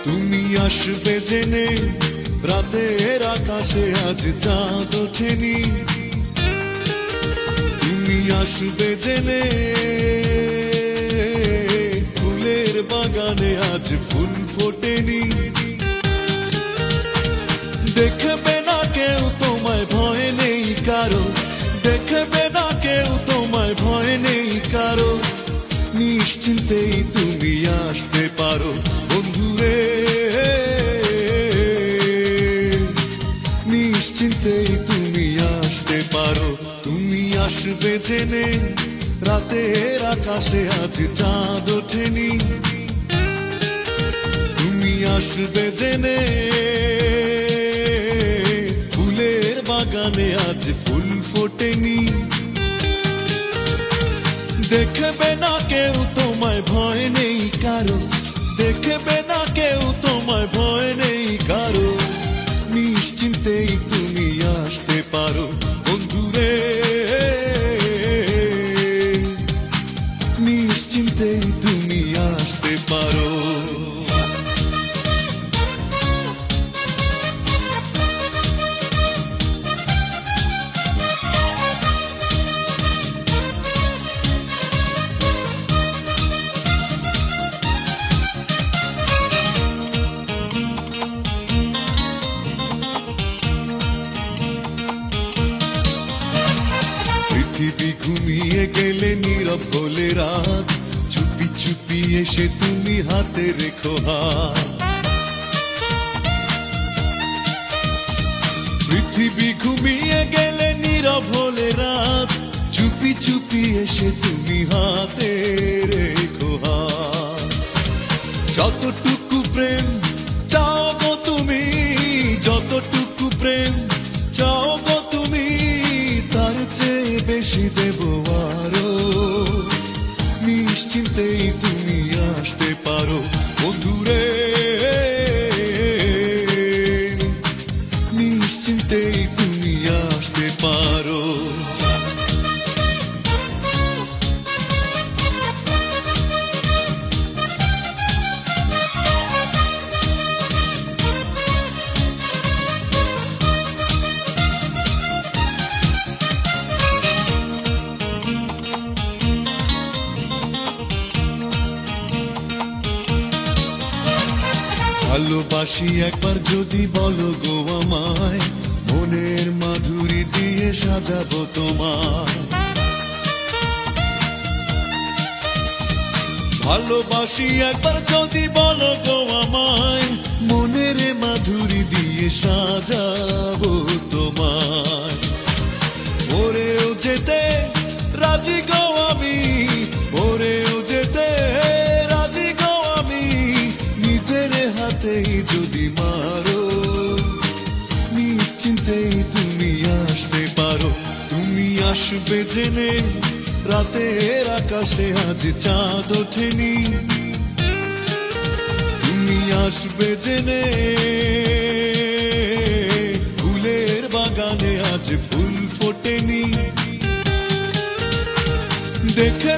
তুমি আসবে জেনে রাতের আকাশে আজ চাঁদ ওঠেনি। তুমি আসবে জেনে ফুলের বাগানে আজ ফুল ফোটেনি। দেখবে না কেউ তোমায়, ভয় নেই কারো। দেখবে না কেউ তোমায়, ভয় নেই কারো। নিশ্চিন্তেই তুমি আসতে পারো বন্ধুরে। নিশ্চিন্তেই তুমি আসতে পারো। তুমি আসবে জেনে রাতের আকাশে আজ চাঁদ ওঠেনি। তুমি আসবে জেনে ফুলের বাগানে আজ ফুল ফোটেনি। দেখবে না কেউ তোমায়, ভয় নেই কারো। দেখবে না কেউ তোমায়, ভয় নেই কারো। নিশ্চিন্তেই তুমি আসতে পারো বন্ধুরে। নিশ্চিন্তেই তুমি আসতে পারো। পৃথিবী ঘুমিয়ে গেলে নীরব হলে রাত, চুপি চুপি এসে তুমি হাতে রেখো হাত। পৃথিবী ঘুমিয়ে গেলে নীরব হলে রাত, চুপি চুপি এসে তুমি হাতে রেখো হাত। যতটুকু প্রেম চাও গো তুমি, যতটুকু প্রেম চাও গো তুমি, তার চেয়ে বেশি দেব আরো। নিশ্চিন্তেই তুমি আসতে পারো বন্ধুরে। নিশ্চিন্তেই তুমি আসতে পারো। ভালোবাসি একবার যদি বলো গো আমায়, মনের মাধুরী দিয়ে সাজাবো তোমায়। ভালোবাসি একবার যদি বলো গো আমায়, মনের মাধুরী দিয়ে সাজাবো তোমায়। ওরেও যেতে রাজি গো আমি, ওরেও যেতে রাজি গো আমি। নিজের হাতেই যদি মারো, নিশ্চিন্তেই তুমি আসতে পারো। তুমি আসবে জেনে রাতের আকাশে আজ চাঁদ ওঠেনি। তুমি আসবে জেনে ফুলের বাগানে আজ ফুল ফোটেনি। দেখে